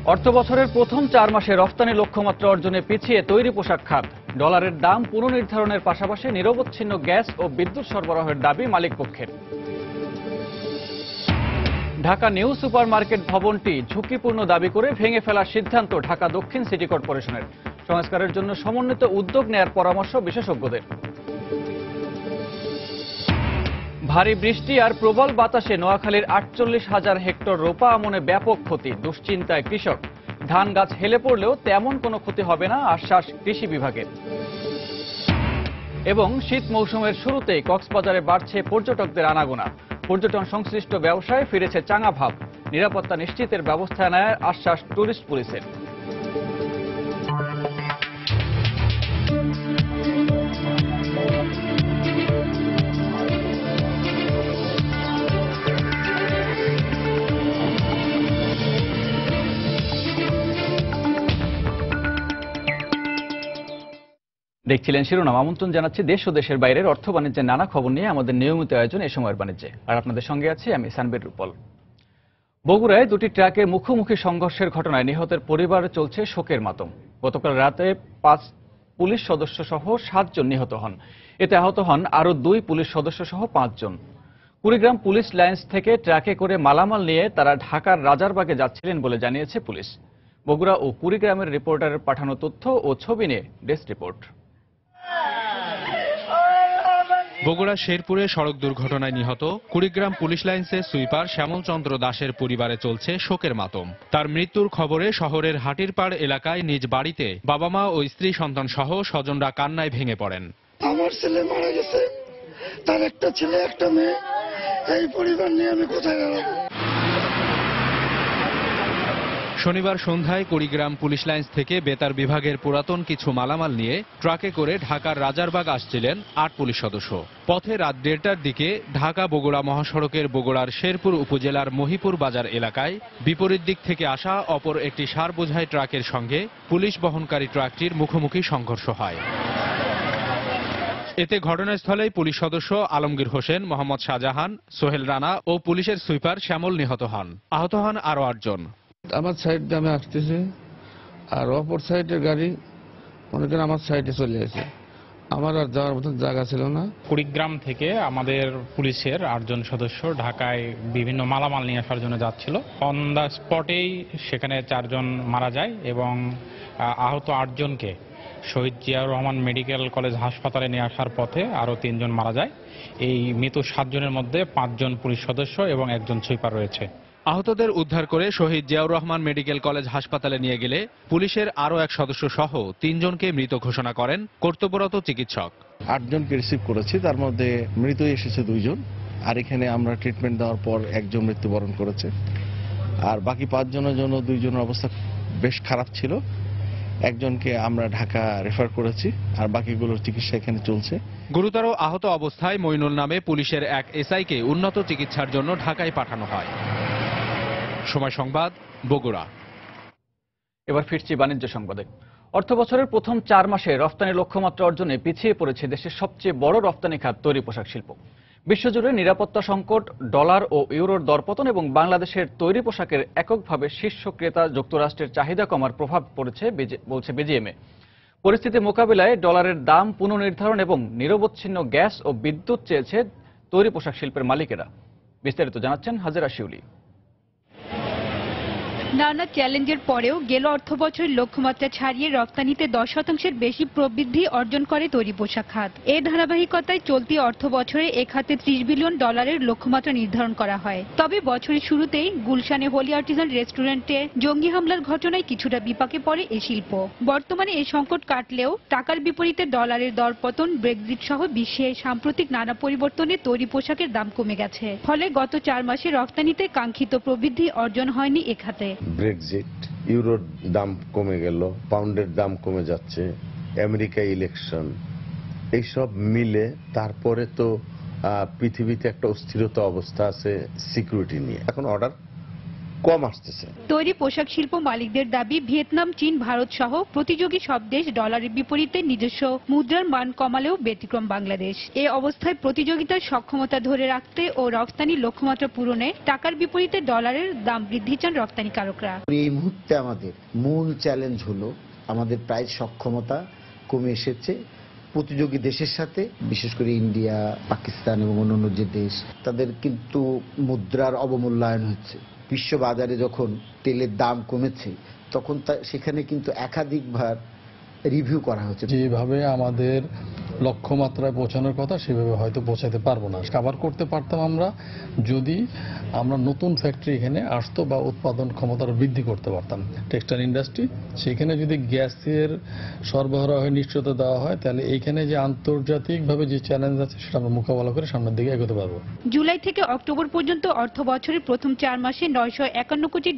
অর্থবছরের প্রথম 4 মাসে রফতানি লক্ষ্যমাত্রা অর্জনে পিছিয়ে তৈরি পোশাক খাত। ডলারের দাম পুনর্নির্ধারণের পাশাপাশি নিরবচ্ছিন্ন গ্যাস ও বিদ্যুৎ সরবরাহের দাবি মালিকপক্ষের। ঢাকা নিউ সুপার মার্কেট ভবনটি ঝুঁকিপূর্ণ দাবি করে ভেঙে ফেলার সিদ্ধান্ত ঢাকা দক্ষিণ সিটি কর্পোরেশনের। সংস্কারের জন্য সমন্বিত উদ্যোগ নেয়ার পরামর্শ বিশেষজ্ঞদের। ভারী বৃষ্টি আর প্রবল বাতাসে নোয়াখালীর 48,000 হেক্টর রোপা আমনে ব্যাপক ক্ষতি, দুশ্চিন্তায় কৃষক। ধান গাছ হেলে পড়লেও তেমন কোনো ক্ষতি হবে না, আশ্বাস কৃষি বিভাগের। এবং শীত মৌসুমের শুরুতেই কক্সবাজারে বাড়ছে পর্যটকদের আনাগোনা। পর্যটন সংশ্লিষ্ট ব্যবসায় ফিরেছে চাঙা ভাব। নিরাপত্তা নিশ্চিতের ব্যবস্থা নেয় আশ্বাস টুরিস্ট পুলিশের। দেখছিলেন শিরোনাম। আমন্ত্রণ জানাচ্ছি দেশ ও দেশের বাইরের অর্থ বাণিজ্যের নানা খবর নিয়ে আমাদের নিয়মিত আয়োজন এই সময়ের বাণিজ্যে। আর আপনাদের সঙ্গে আছি আমি সানবীর রূপল। বগুড়ায় দুটি ট্রাকের মুখোমুখি সংঘর্ষের ঘটনায় নিহতের পরিবারে চলছে শোকের মাতম। গতকাল রাতে 5 পুলিশ সদস্য সহ 7 জন নিহত হন। এতে আহত হন আরও 2 পুলিশ সদস্য সহ 5 জন। কুড়িগ্রাম পুলিশ লাইন্স থেকে ট্রাকে করে মালামাল নিয়ে তারা ঢাকার রাজারবাগে যাচ্ছিলেন বলে জানিয়েছে পুলিশ। বগুড়া ও কুড়িগ্রামের রিপোর্টারের পাঠানো তথ্য ও ছবি নিয়ে ডেস্ক রিপোর্ট। বগুড়া শেরপুরে সড়ক দুর্ঘটনায় নিহত কুড়িগ্রাম পুলিশ লাইন্সের সুইপার শ্যামল চন্দ্র দাসের পরিবারে চলছে শোকের মাতম। তার মৃত্যুর খবরে শহরের হাটিরপাড় এলাকায় নিজ বাড়িতে বাবা মা ও স্ত্রী সন্তান সহ স্বজনরা কান্নায় ভেঙে পড়েন। আমার ছেলে মারা গেছে, তার একটা ছেলে একটা মেয়ে, এই পরিবার নিয়ে আমি কোথায় গেলাম। শনিবার সন্ধ্যায় কুড়িগ্রাম পুলিশ লাইন্স থেকে বেতার বিভাগের পুরাতন কিছু মালামাল নিয়ে ট্রাকে করে ঢাকার রাজারবাগ আসছিলেন 8 পুলিশ সদস্য। পথে রাত 1:30টার দিকে ঢাকা বগুড়া মহাসড়কের বগুড়ার শেরপুর উপজেলার মহিপুর বাজার এলাকায় বিপরীত দিক থেকে আসা অপর একটি সার বোঝাই ট্রাকের সঙ্গে পুলিশ বহনকারী ট্রাকটির মুখোমুখি সংঘর্ষ হয়। এতে ঘটনাস্থলেই পুলিশ সদস্য আলমগীর হোসেন, মোহাম্মদ শাহজাহান, সোহেল রানা ও পুলিশের সুইপার শ্যামল নিহত হন। আহত হন আরও 8 জন। আমার সাইড দিয়ে আমি আসতেছি, আর অপর সাইডের গাড়ি মনে করেন আমার সাইডে চলে আসে। আমার আর যাওয়ার মতন জায়গা ছিল না। কুড়িগ্রাম থেকে আমাদের পুলিশের 8 জন সদস্য ঢাকায় বিভিন্ন মালামাল নিয়ে আসার জন্য যাচ্ছিল। অন দ্য স্পটেই সেখানে 4 জন মারা যায় এবং আহত 8 জনকে শহীদ জিয়াউর রহমান মেডিকেল কলেজ হাসপাতালে নিয়ে আসার পথে আরও 3 জন মারা যায়। এই মৃত 7 জনের মধ্যে 5 জন পুলিশ সদস্য এবং 1 জন সুইপার রয়েছে। আহতদের উদ্ধার করে শহীদ জিয়াউর রহমান মেডিকেল কলেজ হাসপাতালে নিয়ে গেলে পুলিশের আরও 1 সদস্য সহ 3 জনকে মৃত ঘোষণা করেন কর্তব্যরত চিকিৎসক। 8 জনকে রিসিভ করেছি, তার মধ্যে মৃত এসেছে 2 জন, আর এখানে আমরা ট্রিটমেন্ট দেওয়ার পর 1 জন মৃত্যুবরণ করেছে। আর বাকি 5 জনের জন্য 2 জনের অবস্থা বেশ খারাপ ছিল। 1 জনকে আমরা ঢাকা রেফার করেছি, আর বাকিগুলোর চিকিৎসা এখানে চলছে। গুরুতর আহত অবস্থায় মইনুল নামে পুলিশের এক এসআইকে উন্নত চিকিৎসার জন্য ঢাকায় পাঠানো হয়। সময় সংবাদ, বগুড়া। এবার ফিরছি বাণিজ্য সংবাদে। অর্থবছরের প্রথম 4 মাসে রফতানি লক্ষ্যমাত্রা অর্জনে পিছিয়ে পড়েছে দেশের সবচেয়ে বড় রফতানি খাত তৈরি পোশাক শিল্প। বিশ্বজুড়ে নিরাপত্তা সংকট, ডলার ও ইউরোর দরপতন এবং বাংলাদেশের তৈরি পোশাকের এককভাবে শীর্ষ ক্রেতা যুক্তরাষ্ট্রের চাহিদা কমার প্রভাব পড়েছে বলছে বিজিএমএ। পরিস্থিতি মোকাবিলায় ডলারের দাম পুনর্নির্ধারণ এবং নিরবচ্ছিন্ন গ্যাস ও বিদ্যুৎ চেয়েছে তৈরি পোশাক শিল্পের মালিকেরা। বিস্তারিত জানাচ্ছেন হাজেরা শিউলি। নানা চ্যালেঞ্জের পরেও গেল অর্থবছরের লক্ষ্যমাত্রা ছাড়িয়ে রপ্তানিতে 10% বেশি প্রবৃদ্ধি অর্জন করে তৈরি পোশাক খাত। এই ধারাবাহিকতায় চলতি অর্থবছরে এ খাতে $30 বিলিয়ন লক্ষ্যমাত্রা নির্ধারণ করা হয়। তবে বছরের শুরুতেই গুলশানে হোলি আর্টিজান রেস্টুরেন্টে জঙ্গি হামলার ঘটনায় কিছুটা বিপাকে পড়ে এই শিল্প। বর্তমানে এই সংকট কাটলেও টাকার বিপরীতে ডলারের দরপতন, ব্রেক্সিট সহ বিশ্বে সাম্প্রতিক নানা পরিবর্তনে তৈরি পোশাকের দাম কমে গেছে। ফলে গত 4 মাসে রপ্তানিতে কাঙ্ক্ষিত প্রবৃদ্ধি অর্জন হয়নি এ খাতে। ব্রেক্সিট, ইউরোর দাম কমে গেল, পাউন্ডের দাম কমে যাচ্ছে, আমেরিকা ইলেকশন, এইসব মিলে তারপরে তো পৃথিবীতে একটা অস্থিরতা অবস্থা আছে সিকিউরিটি নিয়ে। এখন অর্ডার কম আসতেছে। তৈরি পোশাক শিল্প মালিকদের দাবি, ভিয়েতনাম, চীন, ভারত সহ প্রতিযোগী সব দেশ ডলারের বিপরীতে নিজস্ব মুদ্রার মান কমালেও ব্যতিক্রম বাংলাদেশ। এ অবস্থায় প্রতিযোগিতার সক্ষমতা ধরে রাখতে ও রফতানির লক্ষ্যমাত্রা পূরণে টাকার বিপরীতে ডলারের দাম বৃদ্ধি চান রপ্তানিকারকরা। এই মুহূর্তে আমাদের মূল চ্যালেঞ্জ হলো আমাদের প্রায় সক্ষমতা কমে এসেছে প্রতিযোগী দেশের সাথে, বিশেষ করে ইন্ডিয়া, পাকিস্তান এবং অন্যান্য যে দেশ, তাদের কিন্তু মুদ্রার অবমূল্যায়ন হচ্ছে। বিশ্ব বাজারে যখন তেলের দাম কমেছে তখন সেখানে কিন্তু একাধিকবার রিভিউ করা হচ্ছে। যেভাবে আমাদের লক্ষ্যমাত্রায় পৌঁছানোর কথা সেভাবে হয়তো পৌঁছাতে পারবো না। কভার করতে পারতাম আমরা যদি আমরা নতুন ফ্যাক্টরি এখানে আসতো বা উৎপাদন ক্ষমতার বৃদ্ধি করতে পারতাম। টেক্সটাইল ইন্ডাস্ট্রি, সেখানে যদি গ্যাসের সরবরাহের নিশ্চয়তা দেওয়া হয় তাহলে এইখানে যে আন্তর্জাতিকভাবে যে চ্যালেঞ্জ আছে সেটা আমরা মোকাবেলা করে সামনের দিকে এগোতে পারবো। জুলাই থেকে অক্টোবর পর্যন্ত অর্থ বছরের প্রথম 4 মাসে $951 কোটি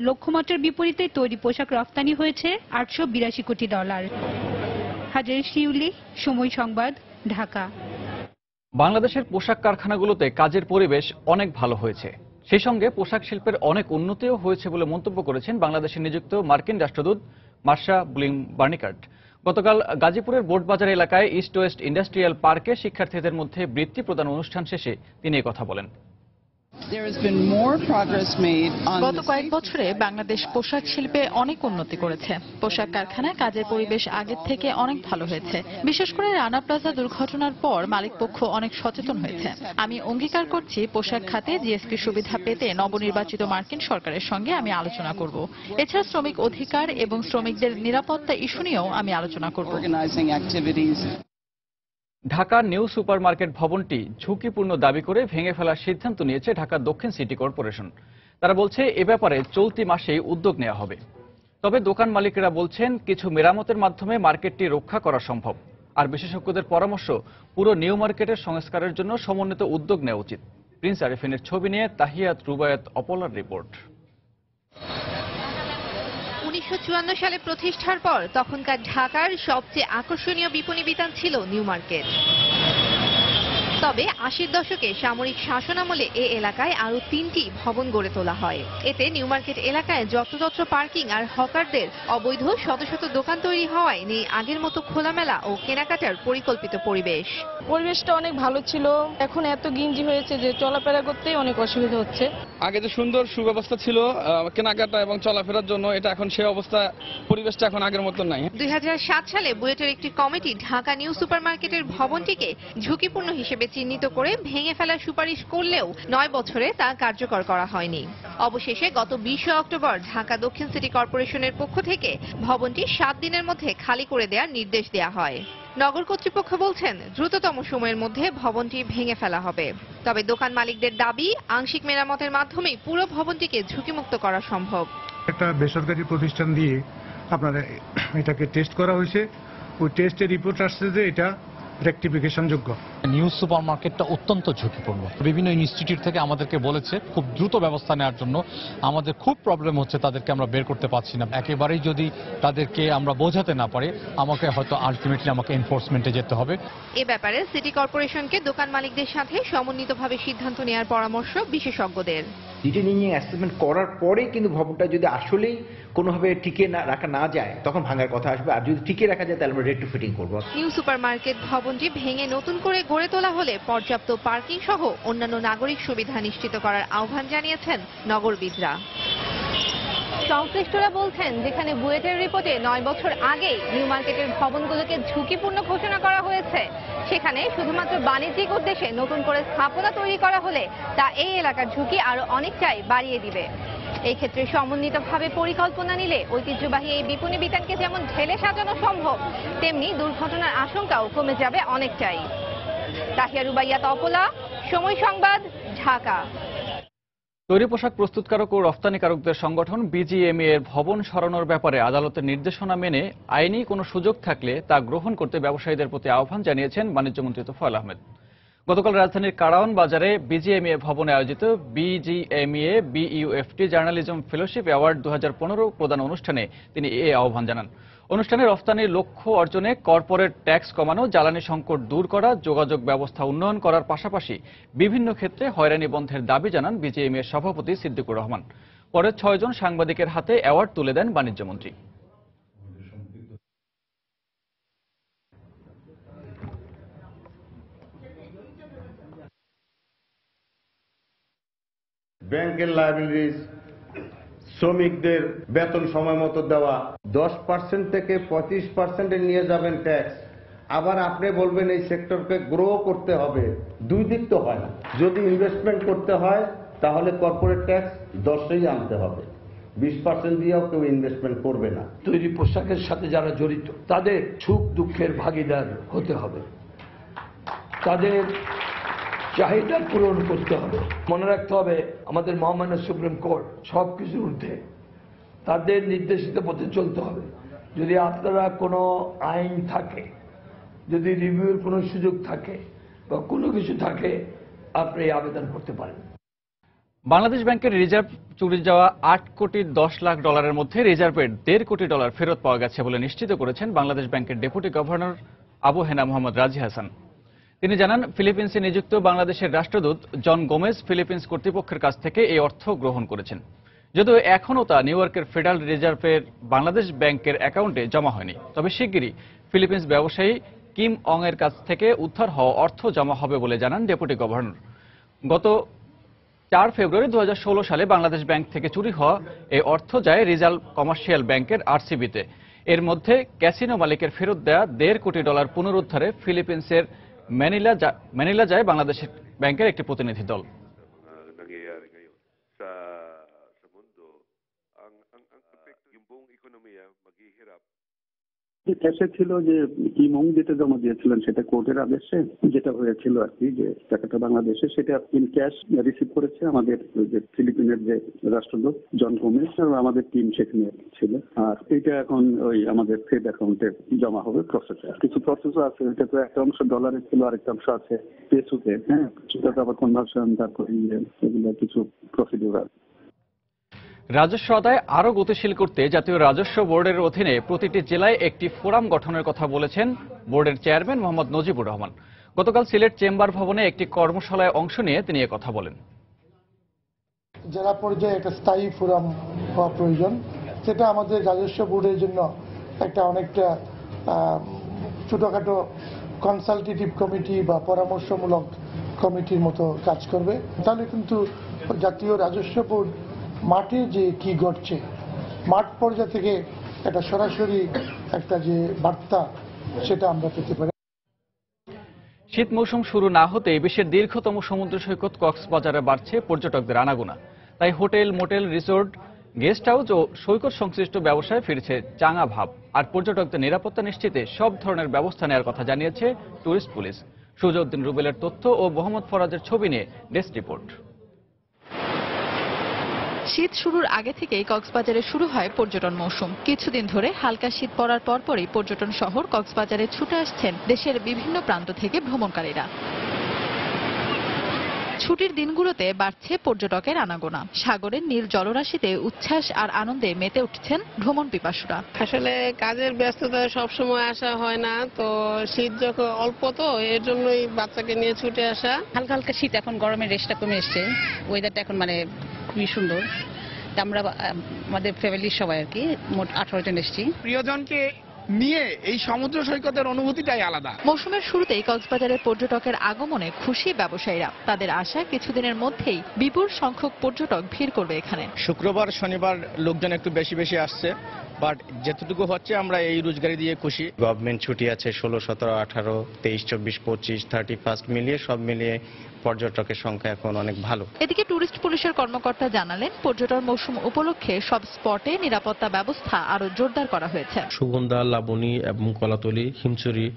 লক্ষ্যমাত্রার বিপরীতে তৈরি পোশাক রফতানি হয়েছে $882 কোটি। হাজার শিউলি, সময় সংবাদ, ঢাকা। বাংলাদেশের পোশাক কারখানাগুলোতে কাজের পরিবেশ অনেক ভালো হয়েছে, সেই সঙ্গে পোশাক শিল্পের অনেক উন্নতিও হয়েছে বলে মন্তব্য করেছেন বাংলাদেশে নিযুক্ত মার্কিন রাষ্ট্রদূত মার্শা ব্লিং বার্নিকার্ট। গতকাল গাজীপুরের বোর্ডবাজার এলাকায় ইস্ট ওয়েস্ট ইন্ডাস্ট্রিয়াল পার্কে শিক্ষার্থীদের মধ্যে বৃত্তি প্রদান অনুষ্ঠান শেষে তিনি কথা বলেন। গত কয়েক বছরে বাংলাদেশ পোশাক শিল্পে অনেক উন্নতি করেছে। পোশাক কারখানায় কাজের পরিবেশ আগের থেকে অনেক ভালো হয়েছে। বিশেষ করে রানা প্লাজা দুর্ঘটনার পর মালিকপক্ষ অনেক সচেতন হয়েছে। আমি অঙ্গীকার করছি পোশাক খাতে জিএসপি সুবিধা পেতে নবনির্বাচিত মার্কিন সরকারের সঙ্গে আমি আলোচনা করব। এছাড়া শ্রমিক অধিকার এবং শ্রমিকদের নিরাপত্তা ইস্যু নিয়েও আমি আলোচনা করব। ঢাকার নিউ সুপারমার্কেট ভবনটি ঝুঁকিপূর্ণ দাবি করে ভেঙে ফেলার সিদ্ধান্ত নিয়েছে ঢাকা দক্ষিণ সিটি কর্পোরেশন। তারা বলছে এ ব্যাপারে চলতি মাসেই উদ্যোগ নেওয়া হবে। তবে দোকান মালিকেরা বলছেন কিছু মেরামতের মাধ্যমে মার্কেটটি রক্ষা করা সম্ভব। আর বিশেষজ্ঞদের পরামর্শ, পুরো নিউ মার্কেটের সংস্কারের জন্য সমন্বিত উদ্যোগ নেওয়া উচিত। প্রিন্স আরিফিনের ছবি নিয়ে তাহিয়াত রুবায়াত অপলার রিপোর্ট। 1954 সালে প্রতিষ্ঠার পর তখনকার ঢাকার সবচেয়ে আকর্ষণীয় বিপণী বিতান ছিল নিউ মার্কেট। তবে 80-র দশকে সামরিক শাসনামলে এ এলাকায় আরো 3টি ভবন গড়ে তোলা হয়। এতে নিউ মার্কেট এলাকায় যত্রতত্র পার্কিং আর হকারদের অবৈধ শত শত দোকান তৈরি হওয়ায় নেই আগের মতো খোলামেলা ও কেনাকাটার পরিকল্পিত পরিবেশ। পরিবেশটা অনেক ভালো ছিল, এখন এত গিঞ্জি হয়েছে যে চলাফেরা করতেই অনেক অসুবিধা হচ্ছে। আগে যে সুন্দর সুব্যবস্থা ছিল কেনাকাটা এবং চলাফেরার জন্য, এটা এখন সেই অবস্থা, পরিবেশটা এখন আগের মতো নাই। 2007 সালে বুয়েটের একটি কমিটি ঢাকা নিউ সুপারমার্কেটের ভবনটিকে ঝুঁকিপূর্ণ হিসেবে চিহ্নিত করে ভেঙে ফেলার সুপারিশ করলেও 9 বছরে তা কার্যকর করা হয়নি। অবশেষে গত 20 অক্টোবর ঢাকা দক্ষিণ সিটি কর্পোরেশনের পক্ষ থেকে ভবনটি 7 দিনের মধ্যে খালি করে দেওয়ার নির্দেশ দেওয়া হয়। নগর কর্তৃপক্ষ বলছেন দ্রুততম সময়ের মধ্যে ভবনটি ভেঙে ফেলা হবে। তবে দোকান মালিকদের দাবি, আংশিক মেরামতের মাধ্যমেই পুরো ভবনটিকে ঝুঁকিমুক্ত করা সম্ভব। একটা বেসরকারি প্রতিষ্ঠান দিয়ে আপনার এটাকে টেস্ট করা হয়েছে, ওই টেস্টের রিপোর্ট আসছে যে এটা রেকটিফিকেশন যোগ্য। নিউ সুপারমার্কেটটা অত্যন্ত ঝুঁকিপূর্ণ। বিভিন্ন ইনস্টিটিউট থেকে আমাদেরকে বলেছে খুব দ্রুত ব্যবস্থা নেওয়ার জন্য। আমাদের খুব প্রবলেম হচ্ছে, তাদেরকে আমরা বের করতে পারছি না। একেবারেই যদি তাদেরকে আমরা বোঝাতে না পারি, আমাকে হয়তো আলটিমেটলি আমাকে এনফোর্সমেন্টে যেতে হবে। এ ব্যাপারে সিটি কর্পোরেশনকে দোকান মালিকদের সাথে সমন্বিতভাবে সিদ্ধান্ত নেওয়ার পরামর্শ বিশেষজ্ঞদের। ডিটেইল ইঞ্জিনিয়ারিং অ্যাসেসমেন্ট করার পরে কিন্তু ভবনটা যদি আসলেই কোনোভাবে টিকে না রাখা না যায় তখন ভাঙার কথা আসবে, আর যদি টিকে রাখা যায় তাহলে আমরা রেট্রোফিটিং করব। নিউ সুপারমার্কেট ভবনটি ভেঙে নতুন করে গড়ে তোলা হলে পর্যাপ্ত পার্কিং সহ অন্যান্য নাগরিক সুবিধা নিশ্চিত করার আহ্বান জানিয়েছেন নগরবিদরা। সংশ্লিষ্টরা বলছেন, যেখানে বুয়েটের রিপোর্টে 9 বছর আগেই নিউ মার্কেটের ভবনগুলোকে ঝুঁকিপূর্ণ ঘোষণা করা হয়েছে, সেখানে শুধুমাত্র বাণিজ্যিক উদ্দেশ্যে নতুন করে স্থাপনা তৈরি করা হলে তা এই এলাকার ঝুঁকি আরো অনেকটাই বাড়িয়ে দিবে। এই ক্ষেত্রে সমন্বিতভাবে পরিকল্পনা নিলে ঐতিহ্যবাহী এই বিপণী বিতানকে যেমন ঢেলে সাজানো সম্ভব, তেমনি দুর্ঘটনার আশঙ্কাও কমে যাবে অনেকটাই। তাহিয়া রুবাইয়াত অপলা, সময় সংবাদ, ঢাকা। তৈরি পোশাক প্রস্তুতকারক ও রফতানিকারকদের সংগঠন বিজিএমইএ এর ভবন সরানোর ব্যাপারে আদালতের নির্দেশনা মেনে আইনি কোনো সুযোগ থাকলে তা গ্রহণ করতে ব্যবসায়ীদের প্রতি আহ্বান জানিয়েছেন বাণিজ্যমন্ত্রী তোফায়েল আহমেদ। গতকাল রাজধানীর কারাওয়ান বাজারে বিজিএমইএ ভবনে আয়োজিত বিজিএমইএ বিইউএফটি জার্নালিজম ফেলোশিপ অ্যাওয়ার্ড 2015 প্রদান অনুষ্ঠানে তিনি এই আহ্বান জানান। অনুষ্ঠানে রফতানির লক্ষ্য অর্জনে কর্পোরেট ট্যাক্স কমানো, জ্বালানি সংকট দূর করা, যোগাযোগ ব্যবস্থা উন্নয়ন করার পাশাপাশি বিভিন্ন ক্ষেত্রে হয়রানি বন্ধের দাবি জানান বিজিএমইএ এর সভাপতি সিদ্দিকুর রহমান। পরে 6 জন সাংবাদিকের হাতে অ্যাওয়ার্ড তুলে দেন বাণিজ্যমন্ত্রী। ব্যাংকের লায়াবিলিটিস, শ্রমিকদের বেতন সময় মতো দেওয়া, 10% থেকে 25% নিয়ে যাবেন ট্যাক্স। আবার আপনি বলবেন এই সেক্টরকে গ্রো করতে হবে। দুই দিক তো হয় না। যদি ইনভেস্টমেন্ট করতে হয় তাহলে কর্পোরেট ট্যাক্স 10-এই আনতে হবে। 20% দিয়েও কেউ ইনভেস্টমেন্ট করবে না। তৈরি পোশাকের সাথে যারা জড়িত তাদের সুখ দুঃখের ভাগিদার হতে হবে, তাদের চাহিদা পূরণ করতে হবে। মনে রাখতে হবে আমাদের মহামান্য সুপ্রিম কোর্ট সবকিছুর ঊর্ধ্বে, তাদের নির্দেশিত পথে চলতে হবে। যদি আপনারা কোনো আইন থাকে, যদি রিভিউর কোনো সুযোগ থাকে বা কোনো কিছু থাকে, আপনি আবেদন করতে পারেন। বাংলাদেশ ব্যাংকের রিজার্ভ চুরি যাওয়া 8 কোটি 10 লাখ ডলারের মধ্যে রিজার্ভের $1.5 কোটি ফেরত পাওয়া গেছে বলে নিশ্চিত করেছেন বাংলাদেশ ব্যাংকের ডেপুটি গভর্নর আবু হেনা মোহাম্মদ রাজি হাসান। তিনি জানান, ফিলিপিন্সে নিযুক্ত বাংলাদেশের রাষ্ট্রদূত জন গোমেজ ফিলিপিন্স কর্তৃপক্ষের কাছ থেকে এই অর্থ গ্রহণ করেছেন, যদিও এখনও তা নিউ ইয়র্কের ফেডারেল রিজার্ভের বাংলাদেশ ব্যাংকের অ্যাকাউন্টে জমা হয়নি। তবে শিগগিরই ফিলিপিন্স ব্যবসায়ী কিম অং এর কাছ থেকে উদ্ধার হওয়া অর্থ জমা হবে বলে জানান ডেপুটি গভর্নর। গত 4 ফেব্রুয়ারি 2016 সালে বাংলাদেশ ব্যাংক থেকে চুরি হওয়া এই অর্থ যায় রিজাল কমার্শিয়াল ব্যাংকের আরসিবিতে। এর মধ্যে ক্যাসিনো মালিকের ফেরত দেয়া $1.5 কোটি পুনরুদ্ধারে ফিলিপিন্সের ম্যানিলা যায় বাংলাদেশ ব্যাংকের একটি প্রতিনিধি দল। ক্যাশে ছিল যে কিম অং যেটা জমা দিয়েছিলেন সেটা কোর্টের আদেশে যেটা হয়েছিল আর কি, যে টাকাটা বাংলাদেশে সেটা ইন ক্যাশ রিসিভ করেছে আমাদের যে ফিলিপিনের যে রাষ্ট্রদূত জন গোমেজ, আমাদের টিম সেখানে ছিল। আর এটা এখন ওই আমাদের ফেড অ্যাকাউন্টে জমা হবে প্রসেসে। কিছু প্রসেসও আছে, এটা তো একটা অংশ ডলারে ছিল, আরেকটা অংশ আছে পেসোতে। হ্যাঁ, সেটা তো আবার কনভার্সন, তারপরে এগুলো কিছু প্রসিডিউর আছে। রাজস্ব আদায় আরও গতিশীল করতে জাতীয় রাজস্ব বোর্ডের অধীনে প্রতিটি জেলায় একটি ফোরাম গঠনের কথা বলেছেন বোর্ডের চেয়ারম্যান মোহাম্মদ নজিবুর রহমান। গতকাল সিলেট চেম্বার ভবনে একটি কর্মশালায় অংশ নিয়ে তিনি কথা বলেন। জেলা পর্যায়ে একটা স্থায়ী ফোরাম হওয়া প্রয়োজন, সেটা আমাদের রাজস্ব বোর্ডের জন্য একটা অনেকটা ছোটখাটো কনসালটেটিভ কমিটি বা পরামর্শমূলক কমিটির মতো কাজ করবে। তাহলে কিন্তু জাতীয় রাজস্ব বোর্ড মাঠে যে কি ঘটছে, মাঠ পর্যায় থেকে একটা সরাসরি একটা যে বার্তা, সেটা আমরা পেতে পারি। শীত মৌসুম শুরু না হতেই বিশ্বের দীর্ঘতম সমুদ্র সৈকত কক্সবাজারে বাড়ছে পর্যটকদের আনাগোনা। তাই hotel, motel, resort, guest house ও সৈকত সংশ্লিষ্ট ব্যবসায় ফিরছে চাঙা ভাব। আর পর্যটকদের নিরাপত্তা নিশ্চিতে সব ধরনের ব্যবস্থা নেওয়ার কথা জানিয়েছে টুরিস্ট পুলিশ। সুজাউদ্দিন রুবেলের তথ্য ও মোহাম্মদ ফরাজের ছবি নিয়ে ডেস্ক রিপোর্ট। শীত শুরুর আগে থেকেই কক্সবাজারে শুরু হয় পর্যটন মৌসুম। কিছুদিন ধরে হালকা শীত পড়ার পরপরই পর্যটন শহর কক্সবাজারে ছুটে আসছেন দেশের বিভিন্ন প্রান্ত থেকে ভ্রমণকারীরা। ছুটির দিনগুলোতে বাড়ছে পর্যটকের আনাগোনা। সাগরের নীল জলরাশিতে উচ্ছ্বাস আর আনন্দে মেতে উঠছেন ভ্রমণ পিপাসুরা। আসলে কাজের ব্যস্ততায় সবসময় আসা হয় না, তো শীত যখন অল্প, তো এর জন্যই বাচ্চাকে নিয়ে ছুটে আসা। হালকা হালকা শীত, এখন গরমের রেশটা কমে এসছে, ওয়েদারটা এখন মানে খুবই সুন্দর। আমরা আমাদের ফ্যামিলির সবাই আর কি মোট 18 জন এসেছি। প্রিয়জনকে নিয়ে এই সমুদ্র সৈকতের অনুভূতিটাই আলাদা। মৌসুমের শুরুতেই কক্সবাজারের পর্যটকের আগমনে খুশি ব্যবসায়ীরা। তাদের আশায় কিছুদিনের মধ্যেই বিপুল সংখ্যক পর্যটক ভিড় করবে এখানে। শুক্রবার শনিবার লোকজন একটু বেশি বেশি আসছে, বাট যেতটুকু হচ্ছে আমরা এই রোজগারি দিয়ে খুশি। গভর্নমেন্ট ছুটি আছে 16, 17, 18, 23, 24, 25, 31 মিলিয়ে সব মিলিয়ে পর্যটকের সংখ্যা এখন অনেক ভালো। এদিকে টুরিস্ট পুলিশের কর্মকর্তা জানালেন, পর্যটন মৌসুম উপলক্ষে সব স্পটে নিরাপত্তা ব্যবস্থা আরো জোরদার করা হয়েছে। সুগন্ধা, লাবণী এবং কলাতলি, হিমচুরি,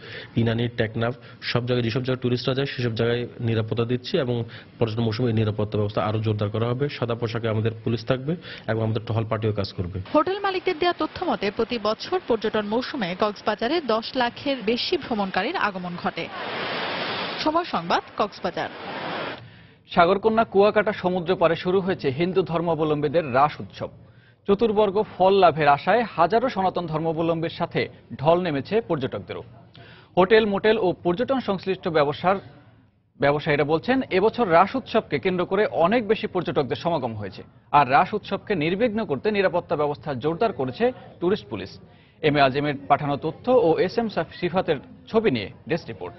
ইনানি, টেকনাফ সব জায়গায় যেসব জায়গায় টুরিস্টরা যায় সেসব জায়গায় নিরাপত্তা দিচ্ছি এবং পর্যটন মৌসুমে নিরাপত্তা ব্যবস্থা আরো জোরদার করা হবে। সাদা পোশাকে আমাদের পুলিশ থাকবে এবং আমাদের টহল পার্টিও কাজ করবে। হোটেল মালিকদের দেওয়া তথ্য মতে প্রতি বছর পর্যটন মৌসুমে কক্সবাজারে 10 লাখের বেশি ভ্রমণকারীর আগমন ঘটে। সময় সংবাদ, কক্সবাজার। সাগরকন্যা কুয়াকাটা সমুদ্র পারে শুরু হয়েছে হিন্দু ধর্মাবলম্বীদের রাস উৎসব। চতুর্বর্গ ফল লাভের আশায় হাজারো সনাতন ধর্মাবলম্বীর সাথে ঢল নেমেছে পর্যটকদেরও। হোটেল, মোটেল ও পর্যটন সংশ্লিষ্ট ব্যবসায়ীরা বলছেন এবছর রাস উৎসবকে কেন্দ্র করে অনেক বেশি পর্যটকদের সমাগম হয়েছে। আর রাস উৎসবকে নির্বিঘ্ন করতে নিরাপত্তা ব্যবস্থা জোরদার করেছে টুরিস্ট পুলিশ। এম এ আজিমের পাঠানো তথ্য ও এস এম সিফাতের ছবি নিয়ে ডেস্ক রিপোর্ট।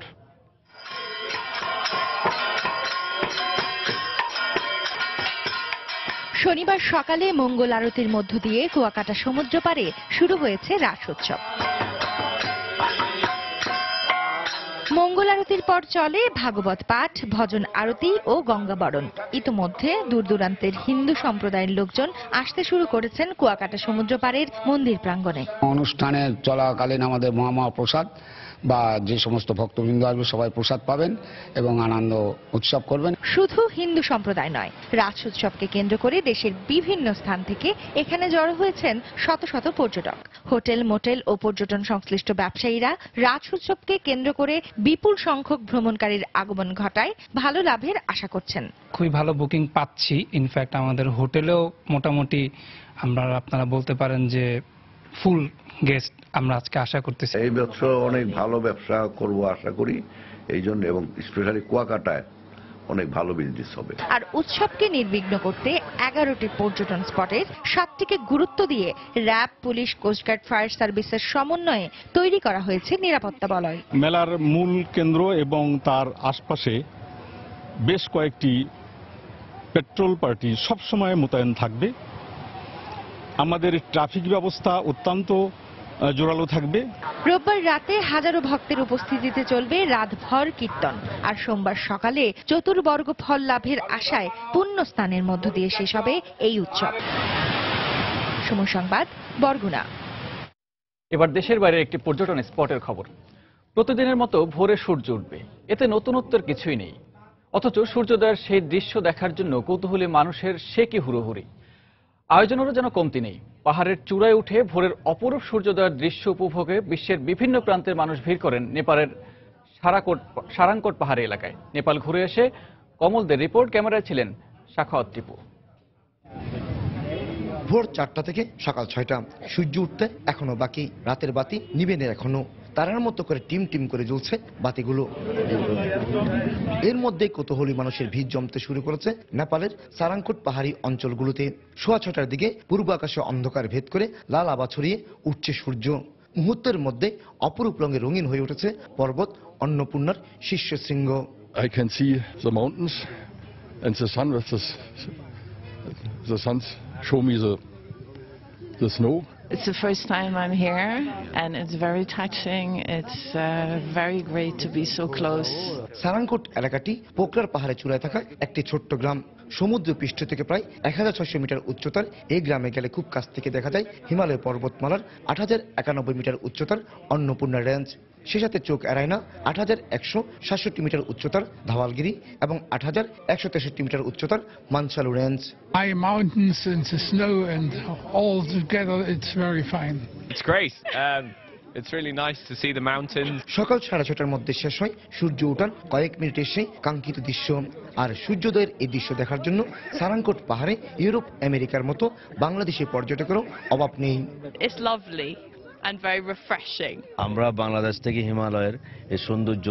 শনিবার সকালে মঙ্গল আরতির মধ্য দিয়ে কুয়াকাটা সমুদ্র পাড়ে শুরু হয়েছে রাস উৎসব। মঙ্গল আরতির পর চলে ভাগবত পাঠ, ভজন আরতি ও গঙ্গাবরণ। ইতিমধ্যে দূর দূরান্তের হিন্দু সম্প্রদায়ের লোকজন আসতে শুরু করেছেন কুয়াকাটা সমুদ্র পাড়ের মন্দির প্রাঙ্গণে। অনুষ্ঠানে চলাকালীন আমাদের মহাপ্রসাদ বা যে সমস্ত ভক্তবৃন্দ আসবে সবাই প্রসাদ পাবেন এবং আনন্দ উৎসব করবেন। শুধু হিন্দু সম্প্রদায় নয়, রাস উৎসবকে কেন্দ্র করে দেশের বিভিন্ন স্থান থেকে এখানে জড়ো হয়েছেন শত শত পর্যটক। হোটেল, মোটেল ও পর্যটন সংশ্লিষ্ট ব্যবসায়ীরা রাস উৎসবকে কেন্দ্র করে বিপুল সংখ্যক ভ্রমণকারীর আগমন ঘটায় ভালো লাভের আশা করছেন। খুবই ভালো বুকিং পাচ্ছি। ইনফ্যাক্ট আমাদের হোটেলেও মোটামুটি আপনারা বলতে পারেন যে ফুল গেস্ট আমরা আজকে আশা করতেছি। এই ব্যবসা অনেক ভালো ব্যবসা করব আশা করি এই জন্য, এবং স্পেশালি কুয়াকাটায় অনেক ভালো বিজনেস হবে। আর উৎসবকে নির্বিঘ্ন করতে 11টি পর্যটন স্পটের 7টিকে গুরুত্ব দিয়ে র্যাব, পুলিশ, কোস্টগার্ড, ফায়ার সার্ভিসের সমন্বয়ে তৈরি করা হয়েছে নিরাপত্তা বলয়। মেলার মূল কেন্দ্র এবং তার আশপাশে বেশ কয়েকটি পেট্রোল পার্টি সবসময় মোতায়েন থাকবে। আমাদের ট্রাফিক ব্যবস্থা অত্যন্ত জোরালো থাকবে। রোববার রাতে হাজারো ভক্তের উপস্থিতিতে চলবে রাতভর কীর্তন। আর সোমবার সকালে চতুর্বর্গ ফল লাভের আশায় পুণ্যস্থানের মধ্য দিয়ে শেষ হবে এই উৎসব। সময় সংবাদ, বরগুনা। এবার দেশের বাইরের একটি পর্যটন স্পটের খবর। প্রতিদিনের মতো ভোরে সূর্য উঠবে, এতে নতুনত্বের কিছুই নেই। অথচ সূর্যোদয়ের সেই দৃশ্য দেখার জন্য কৌতূহলী মানুষের সে কি হুড়োহুড়ি। আয়োজনেরও যেন কমতি নেই। পাহাড়ের চূড়ায় উঠে ভোরের অপরূপ সূর্যোদয়ের দৃশ্য উপভোগে বিশ্বের বিভিন্ন প্রান্তের মানুষ ভিড় করেন নেপালের সারাঙ্কট পাহাড়ি এলাকায়। নেপাল ঘুরে এসে কমলদের রিপোর্ট, ক্যামেরায় ছিলেন শাখাওয়াত টিপু। ভোর 4টা থেকে সকাল 6টা, সূর্য উঠতে এখনো বাকি, রাতের বাতি নিবে না এখনো। তারার মতো করে টিম টিম করে জ্বলছে বাতিগুলো। এর মধ্যে কৌতূহলী মানুষের ভিড় জমতে শুরু করেছে নেপালের সারাঙ্কট পাহাড়ি অঞ্চলগুলোতে। সোয়া 6টার দিকে পূর্ব আকাশে অন্ধকার ভেদ করে লাল আভা ছড়িয়ে উঠছে সূর্য। মুহূর্তের মধ্যে অপরূপ রঙে রঙিন হয়ে উঠেছে পর্বত অন্নপূর্ণার শীর্ষ শৃঙ্গ। I can see the mountains and the sun with the sun show me the snow. It's the first time I'm here and it's very touching. It's very great to be so close. সারাঙ্কট এলাকাটি পোকরার পাহাড়ে চূড়ায় থাকা একটি ছোট্ট গ্রাম। সমুদ্র পৃষ্ঠ থেকে প্রায় 1600 মিটার উচ্চতার এই গ্রামে গেলে খুব কাছ থেকে দেখা যায় হিমালয় পর্বতমালার 8091 মিটার উচ্চতার অন্নপূর্ণা রেঞ্জ। সে সাথে চোখ এড়ায় না 8167 মিটার উচ্চতার ধাওয়ালগিরি এবং 8163 মিটার উচ্চতার মানসালু range. High mountains and the snow and all together it's very fine. It's great. It's really nice to see the mountains. সকাল 6:30টার মধ্যে শেষ হয় সূর্য ওঠার কয়েক মিনিটের সেই কাঙ্ক্ষিত দৃশ্য। আর সূর্যোদয়ের এই দৃশ্য দেখার জন্য সারাঙ্কট পাহাড়ে ইউরোপ, আমেরিকার মতো বাংলাদেশি পর্যটকেরও অভাব নেই। It's lovely and very refreshing. আমরা বাংলাদেশ থেকে হিমালয়ের এই সৌন্দর্য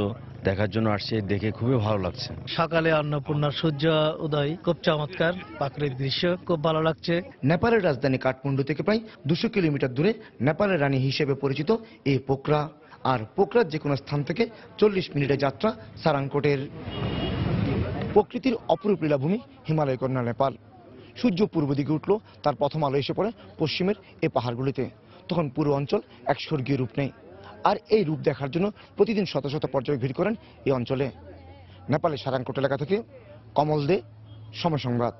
দেখার জন্য আসছি, দেখে খুবই ভালো লাগছে। সকালে অন্নপূর্ণার সূর্য উদয় খুব চমৎকার, প্রাকৃতিক দৃশ্য খুব ভালো লাগছে। নেপালের রাজধানী কাঠমান্ডু থেকে প্রায় 200 কিলোমিটার দূরে নেপালের রানী হিসেবে পরিচিত এই পোখরা। আর পোখরার যে কোনো স্থান থেকে 40 মিনিটের যাত্রা সারাঙ্কটের। প্রকৃতির অপরূপ লীলাভূমি হিমালয় কন্যা নেপাল। সূর্য পূর্ব দিকে উঠল, তার প্রথম আলো এসে পড়ে পশ্চিমের এই পাহাড়গুলিতে। তখন পুরো অঞ্চল এক স্বর্গীয় রূপ নেয়। আর এই রূপ দেখার জন্য প্রতিদিন শত শত পর্যটক ভিড় করেন এই অঞ্চলে। নেপালের সারাঙ্কট এলাকা থেকে কমল দে, সময় সংবাদ।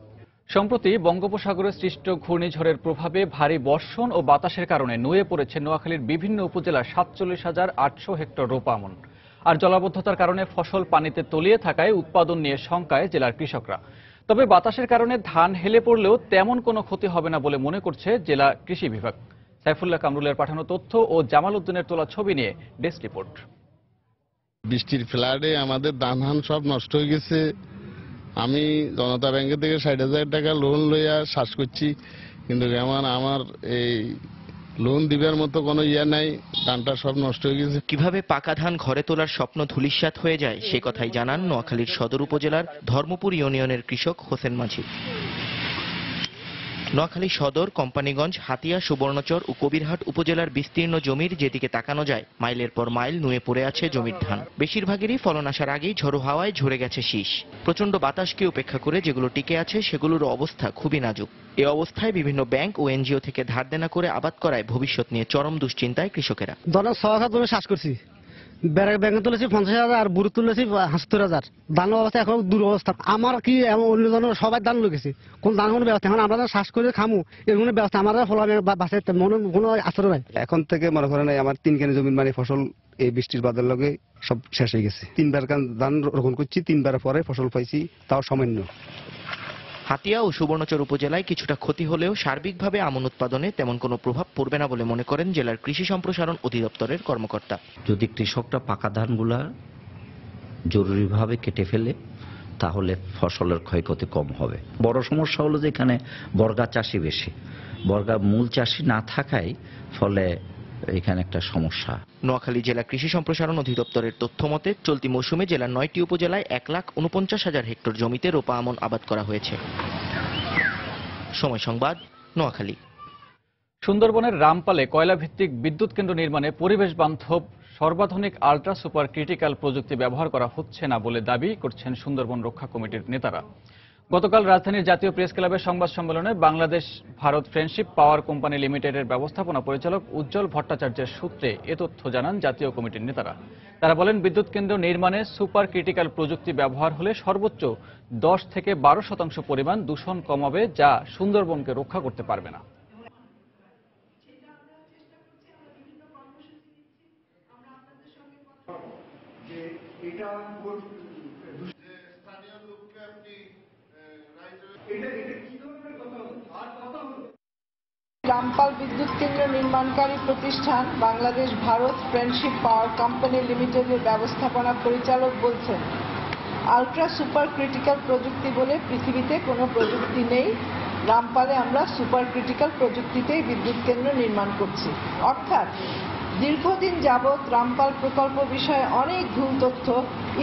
সম্প্রতি বঙ্গোপসাগরে সৃষ্ট ঘূর্ণিঝড়ের প্রভাবে ভারী বর্ষণ ও বাতাসের কারণে নুয়ে পড়েছে নোয়াখালীর বিভিন্ন উপজেলার 47,800 হেক্টর রোপা আমন। আর জলাবদ্ধতার কারণে ফসল পানিতে তলিয়ে থাকায় উৎপাদন নিয়ে শঙ্কায় জেলার কৃষকরা। তবে বাতাসের কারণে ধান হেলে পড়লেও তেমন কোনো ক্ষতি হবে না বলে মনে করছে জেলা কৃষি বিভাগ। সাইফুল্লাহ কামরুলের পাঠানো তথ্য ও জামাল উদ্দিনের তোলা ছবি নিয়ে ডেস্ক রিপোর্ট। বৃষ্টির ফ্লাডে আমাদের ধান সব নষ্ট হয়ে গেছে। আমি জনতা ব্যাংকের থেকে 60,000 টাকা লোন লইয়া শ্বাস করছি, কিন্তু আমার এই লোন দিবার মতো কোনো ইয়ে নাই, ধানটা সব নষ্ট হয়ে গেছে। কিভাবে পাকা ধান ঘরে তোলার স্বপ্ন ধূলিসাৎ হয়ে যায় সে কথাই জানান নোয়াখালীর সদর উপজেলার ধর্মপুর ইউনিয়নের কৃষক হোসেন মাঝি। নোয়াখালী সদর, কোম্পানিগঞ্জ, হাতিয়া, সুবর্ণচর ও কবিরহাট উপজেলার বিস্তীর্ণ জমির যেদিকে তাকানো যায় মাইলের পর মাইল নুয়ে পড়ে আছে জমির ধান। বেশিরভাগেরই ফলন আসার আগেই ঝড়ো হাওয়ায় ঝরে গেছে শীষ। প্রচণ্ড বাতাসকে উপেক্ষা করে যেগুলো টিকে আছে সেগুলোর অবস্থা খুবই নাজুক। এ অবস্থায় বিভিন্ন ব্যাংক ও এনজিও থেকে ধার দেনা করে আবাদ করায় ভবিষ্যৎ নিয়ে চরম দুশ্চিন্তায় কৃষকেরা। ধরেন 6 হাজার জমি চাষ করছি, ব্যাংকে তুলেছি 50,000 আর বুড়ি তুলেছি 70,000। ধান অবস্থা এখন দুরবস্থা। আমার কি অন্যজনের সবাই ধান লেগেছে, কোন ধান কোনো ব্যবস্থা এখন আমরা চাষ করে খামু এর কোনো ব্যবস্থা আমাদের ফল বাঁচাইতে মনে কোনো আসর নাই। এখন থেকে মনে করেন আমার 3 কেজি জমির মানে ফসল এই বৃষ্টির বাদল লগে সব শেষ হয়ে গেছে। 3বার ধান রোপণ করছি, 3বার পরে ফসল পাইছি, তাও সামান্য। হাতিয়া ও সুবর্ণচর উপজেলায় কিছুটা ক্ষতি হলেও সার্বিকভাবে আমন উৎপাদনে তেমন কোনো প্রভাব পড়বে না বলে মনে করেন জেলার কৃষি সম্প্রসারণ অধিদপ্তরের কর্মকর্তা। যদি কৃষকরা পাকা ধানগুলা জরুরিভাবে কেটে ফেলে তাহলে ফসলের ক্ষয়ক্ষতি কম হবে। বড় সমস্যা হলো যে এখানে বর্গা চাষি বেশি, বর্গা মূল চাষি না থাকায় ফলে এখানে একটা সমস্যা। নোয়াখালী জেলা কৃষি সম্প্রসারণ অধিদপ্তরের তথ্য মতে চলতি মৌসুমে জেলার 9টি উপজেলায় 1,49,000 হেক্টর জমিতে রোপা আমন আবাদ করা হয়েছে। সময় সংবাদ, নোয়াখালী। সুন্দরবনের রামপালে কয়লা ভিত্তিক বিদ্যুৎ কেন্দ্র নির্মাণে পরিবেশ বান্ধব সর্বাধুনিক আল্ট্রা সুপার ক্রিটিক্যাল প্রযুক্তি ব্যবহার করা হচ্ছে না বলে দাবি করছেন সুন্দরবন রক্ষা কমিটির নেতারা। গতকাল রাজধানীর জাতীয় প্রেস ক্লাবের সংবাদ সম্মেলনে Bangladesh Bharat friendship power company লিমিটেডের ব্যবস্থাপনা পরিচালক উজ্জ্বল ভট্টাচার্যের সূত্রে এ তথ্য জানান জাতীয় কমিটির নেতারা। তারা বলেন, বিদ্যুৎ কেন্দ্র নির্মাণে সুপার ক্রিটিক্যাল প্রযুক্তি ব্যবহার হলে সর্বোচ্চ 10 থেকে 12% পরিমাণ দূষণ কমাবে, যা সুন্দরবনকে রক্ষা করতে পারবে না। রামপাল বিদ্যুৎ কেন্দ্র নির্মাণকারী প্রতিষ্ঠান Bangladesh Bharat friendship power company লিমিটেডের ব্যবস্থাপনা পরিচালক বলছেন, আল্ট্রা সুপার ক্রিটিক্যাল প্রযুক্তি বলে পৃথিবীতে কোনো প্রযুক্তি নেই। রামপালে আমরা সুপার ক্রিটিক্যাল প্রযুক্তিতেই বিদ্যুৎ কেন্দ্র নির্মাণ করছি। অর্থাৎ দীর্ঘদিন যাবৎ রামপাল প্রকল্প বিষয়ে অনেক ভুল তথ্য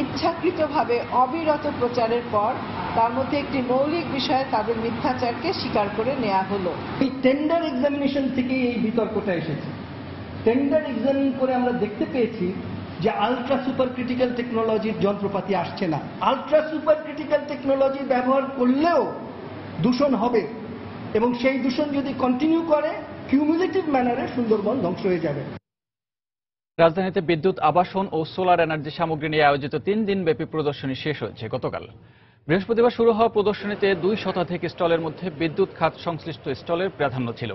ইচ্ছাকৃতভাবে অবিরত প্রচারের পর তার মধ্যে একটি মৌলিক বিষয়ে তাদের মিথ্যাচারকে স্বীকার করে নেওয়া হলো। এই টেন্ডার এক্সামিনেশন থেকেই এই বিতর্কটা এসেছে। টেন্ডার এক্সামিন করে আমরা দেখতে পেয়েছি যে আলট্রা সুপার ক্রিটিক্যাল টেকনোলজির যন্ত্রপাতি আসছে না। আলট্রা সুপার ক্রিটিক্যাল টেকনোলজি ব্যবহার করলেও দূষণ হবে এবং সেই দূষণ যদি কন্টিনিউ করে কিউমুলেটিভ ম্যানারে সুন্দরবন ধ্বংস হয়ে যাবে। রাজধানীতে বিদ্যুৎ, আবাসন ও সোলার এনার্জি সামগ্রী নিয়ে আয়োজিত 3 দিনব্যাপী প্রদর্শনী শেষ হয়েছে গতকাল। বৃহস্পতিবার শুরু হওয়া প্রদর্শনীতে 2 শতাধিক স্টলের মধ্যে বিদ্যুৎ খাত সংশ্লিষ্ট স্টলের প্রাধান্য ছিল।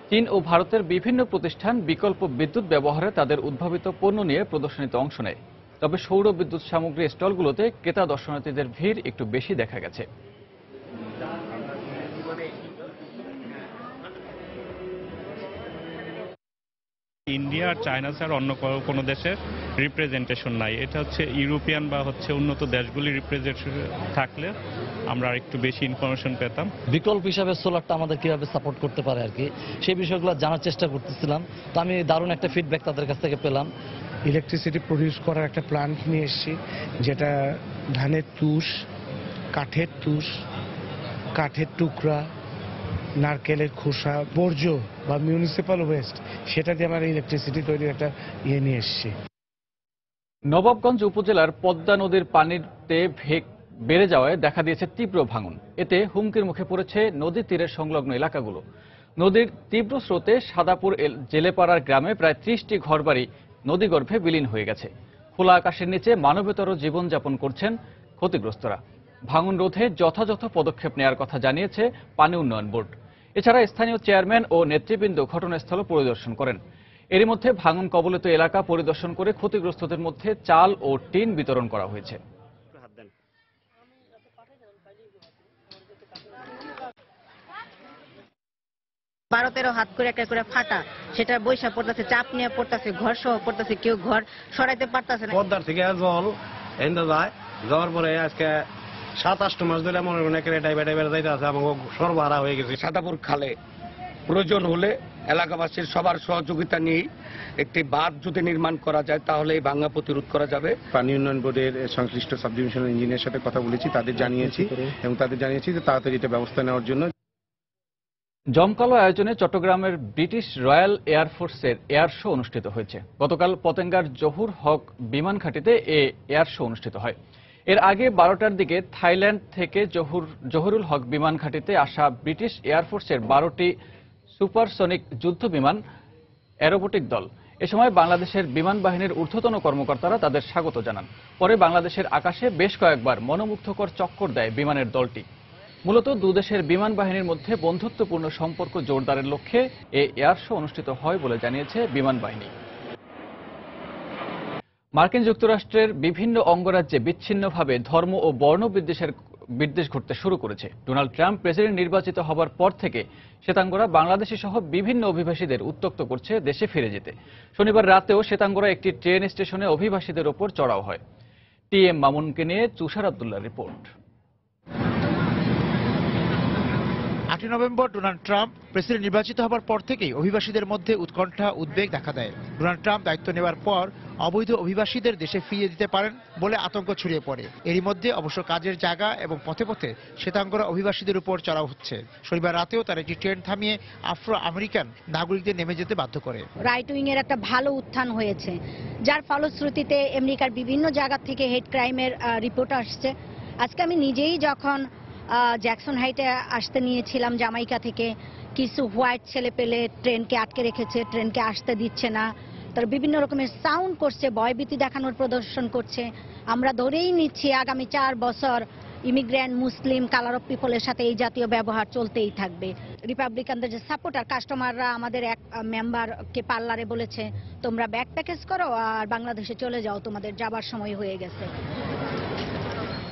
চীন ও ভারতের বিভিন্ন প্রতিষ্ঠান বিকল্প বিদ্যুৎ ব্যবহারে তাদের উদ্ভাবিত পণ্য নিয়ে প্রদর্শনীতে অংশ নেয়। তবে সৌর বিদ্যুৎ সামগ্রী স্টলগুলোতে ক্রেতা দর্শনার্থীদের ভিড় একটু বেশি দেখা গেছে। ইন্ডিয়া আর চায়না ছাড়া অন্য কোনো দেশের রিপ্রেজেন্টেশন নাই। এটা হচ্ছে ইউরোপিয়ান বা উন্নত দেশগুলি রিপ্রেজেন্টেশন থাকলে আমরা একটু বেশি ইনফরমেশন পেতাম। বিকল্প হিসাবে সোলারটা আমাদের কিভাবে সাপোর্ট করতে পারে আর কি, সেই বিষয়গুলো জানার চেষ্টা করতেছিলাম। তো আমি দারুণ একটা ফিডব্যাক তাদের কাছ থেকে পেলাম। ইলেকট্রিসিটি প্রডিউস করার একটা প্ল্যান্ট নিয়ে এসেছি, যেটা ধানের তুষ, কাঠের তুষ, কাঠের টুকরা, নারকেলের খোসা, বর্জ্য বা মিউনিসিপ্যাল ওয়েস্ট, সেটা দিয়ে আমরা ইলেকট্রিসিটি তৈরির একটা নিয়ে এসেছি। নবাবগঞ্জ উপজেলার পদ্মা নদীর পানিতে বেড়ে যাওয়ায় দেখা দিয়েছে তীব্র ভাঙন। এতে হুমকির মুখে পড়েছে নদী তীরের সংলগ্ন এলাকাগুলো। নদীর তীব্র স্রোতে সাদাপুর জেলেপাড়ার গ্রামে প্রায় 30টি ঘরবাড়ি নদীগর্ভে বিলীন হয়ে গেছে। খোলা আকাশের নিচে মানবেতর জীবনযাপন করছেন ক্ষতিগ্রস্তরা। ভাঙন রোধে যথাযথ পদক্ষেপ নেওয়ার কথা জানিয়েছে পানি উন্নয়ন বোর্ড। এছাড়া স্থানীয় চেয়ারম্যান ও নেতৃবৃন্দ ঘটনাস্থল পরিদর্শন করেন। এরই মধ্যে ভাঙন কবলিত এলাকা পরিদর্শন করে ক্ষতিগ্রস্তদের মধ্যে চাল ও টিন বিতরণ করা হয়েছে। 12-13 হাত করে একটা করে ফাটা, সেটা বৈশা পড়তেছে, চাপ নিয়ে পড়তেছে, ঘর সহ পড়তেছে, কেউ ঘর সরাইতে পারতেছে না। পদ্মার থেকে জল এনে যায়, যাওয়ার পরে আজকে 7-8 মাস ধরে মনে করেন একেবারে ডাইবার যাইতে আছে এবং সর্বহারা হয়ে গেছে। সাদাপুর খালে প্রয়োজন হলে এলাকাবাসীর সবার সহযোগিতা নিয়ে একটি বাঁধ যদি নির্মাণ করা যায় তাহলে এই ভাঙা প্রতিরোধ করা যাবে। পানি উন্নয়ন বোর্ডের সংশ্লিষ্ট সাব ডিভিশনাল ইঞ্জিনিয়ারের সাথে কথা বলেছি, তাদের জানিয়েছি যে তাড়াতাড়ি এটা ব্যবস্থা নেওয়ার জন্য। জমকালো আয়োজনে চট্টগ্রামের ব্রিটিশ রয়্যাল এয়ারফোর্সের এয়ার শো অনুষ্ঠিত হয়েছে। গতকাল পতেঙ্গার জহুর হক বিমান ঘাঁটিতে এয়ার শো অনুষ্ঠিত হয়। এর আগে 12টার দিকে থাইল্যান্ড থেকে জহুরুল হক বিমান ঘাঁটিতে আসা ব্রিটিশ এয়ারফোর্সের 12টি সুপারসনিক যুদ্ধ বিমান অ্যারোবটিক দল। এ সময় বাংলাদেশের বিমান বাহিনীর ঊর্ধ্বতন কর্মকর্তারা তাদের স্বাগত জানান। পরে বাংলাদেশের আকাশে বেশ কয়েকবার মনোমুগ্ধকর চক্কর দেয় বিমানের দলটি। মূলত দুদেশের বিমান বাহিনীর মধ্যে বন্ধুত্বপূর্ণ সম্পর্ক জোরদারের লক্ষ্যে এই এয়ার শো অনুষ্ঠিত হয় বলে জানিয়েছে বিমান বাহিনী। মার্কিন যুক্তরাষ্ট্রের বিভিন্ন অঙ্গরাজ্যে বিচ্ছিন্নভাবে ধর্ম ও বর্ণ বিদ্বেষ ঘটতে শুরু করেছে। ডোনাল্ড ট্রাম্প প্রেসিডেন্ট নির্বাচিত হবার পর থেকে শ্বেতাঙ্গরা বাংলাদেশি সহ বিভিন্ন অভিবাসীদের উত্ত্যক্ত করছে দেশে ফিরে যেতে। শনিবার রাতেও শ্বেতাঙ্গরা একটি ট্রেন স্টেশনে অভিবাসীদের ওপর চড়াও হয়। টিএম মামুনকে নিয়ে তুষার আব্দুল্লাহর report. 8 November Donald Trump president নির্বাচিত হবার পর থেকেই অভিবাসীদের মধ্যে উৎকণ্ঠা উদ্বেগ দেখা দেয়। ডোনাল্ড ট্রাম্প দায়িত্ব নেওয়ার পর অবৈধ অভিবাসীদের দেশে ফিরিয়ে দিতে পারেন বলে আতঙ্ক ছড়িয়ে পড়ে। এরই মধ্যে অবশ্য কাজের জায়গা এবং পথে পথে শ্বেতাঙ্গরা অভিবাসীদের উপর চড়াও হচ্ছে। শনিবার রাতেও তারা একটি ট্রেন থামিয়ে আফ্রো আমেরিকান নাগরিকদের নেমে যেতে বাধ্য করে। রাইট উইং এর একটা ভালো উত্থান হয়েছে, যার ফলশ্রুতিতে আমেরিকার বিভিন্ন জায়গা থেকে হেড ক্রাইমের রিপোর্ট আসছে। আজকে আমি নিজেই যখন জ্যাকসন হাইটে আসতে নিয়েছিলাম জামাইকা থেকে, কিছু হোয়াইট ছেলে পেলে ট্রেনকে আটকে রেখেছে, ট্রেনকে আসতে দিচ্ছে না, তারা বিভিন্ন রকমের সাউন্ড করছে, ভয়ভীতি দেখানোর প্রদর্শন করছে। আমরা ধরেই নিচ্ছি আগামী 4 বছর ইমিগ্রেন্ট মুসলিম কালার অফ পিপলের সাথে এই জাতীয় ব্যবহার চলতেই থাকবে। রিপাবলিকানদের যে সাপোর্টার কাস্টমাররা আমাদের এক মেম্বারকে পার্লারে বলেছে, তোমরা ব্যাগ প্যাকেজ করো আর বাংলাদেশে চলে যাও, তোমাদের যাবার সময় হয়ে গেছে।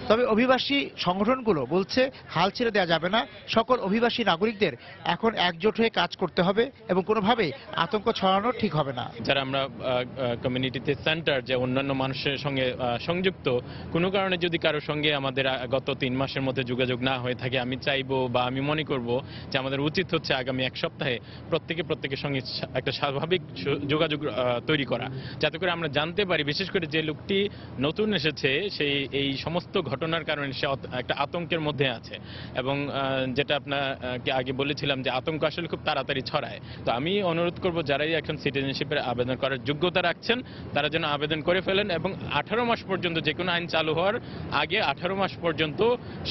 তবে অভিবাসী সংগঠনগুলো বলছে হাল ছেড়ে দেওয়া যাবে না। সকল অভিবাসী নাগরিকদের এখন একজোট হয়ে কাজ করতে হবে এবং কোনোভাবেই আতঙ্ক ছড়ানো ঠিক হবে না। যারা আমরা কমিউনিটিতে সেন্টার যে অন্যান্য মানুষের সঙ্গে সংযুক্ত, কোনো কারণে যদি কারোর সঙ্গে আমাদের গত 3 মাসের মধ্যে যোগাযোগ না হয়ে থাকে, আমি চাইবো বা আমি মনে করব যে আমাদের উচিত হচ্ছে আগামী 1 সপ্তাহে প্রত্যেকের সঙ্গে একটা স্বাভাবিক যোগাযোগ তৈরি করা, যাতে করে আমরা জানতে পারি, বিশেষ করে যে লোকটি নতুন এসেছে সেই এই সমস্ত ঘটনার কারণে সে একটা আতঙ্কের মধ্যে আছে। এবং যেটা আপনাকে আগে বলেছিলাম যে আতঙ্ক আসলে খুব তাড়াতাড়ি ছড়ায়। তো আমি অনুরোধ করব যারাই এখন সিটিজেনশিপের আবেদন করার যোগ্যতা রাখছেন তারা যেন আবেদন করে ফেলেন, এবং 18 মাস পর্যন্ত, যে কোনো আইন চালু হওয়ার আগে 18 মাস পর্যন্ত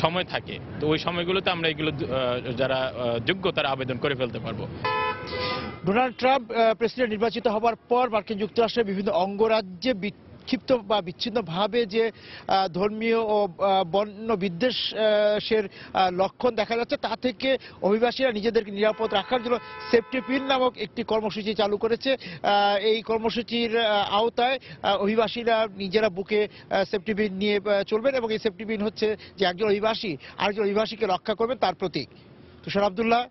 সময় থাকে। তো ওই সময়গুলোতে আমরা এগুলো যারা যোগ্য তারা আবেদন করে ফেলতে পারবো। ডোনাল্ড ট্রাম্প প্রেসিডেন্ট নির্বাচিত হবার পর মার্কিন যুক্তরাষ্ট্রের বিভিন্ন অঙ্গরাজ্যে ক্ষিপ্ত বা বিচ্ছিন্নভাবে যে ধর্মীয় ও বর্ণ বিদ্বেষের লক্ষণ দেখা যাচ্ছে, তা থেকে অভিবাসীরা নিজেদেরকে নিরাপদ রাখার জন্য সেফটি পিন নামক একটি কর্মসূচি চালু করেছে। এই কর্মসূচির আওতায় অভিবাসীরা নিজেরা বুকে সেফটি পিন নিয়ে চলবেন এবং এই সেফটি পিন হচ্ছে যে একজন অভিবাসী আরেকজন অভিবাসীকে রক্ষা করবেন তার প্রতীক। তুষার আব্দুল্লাহ,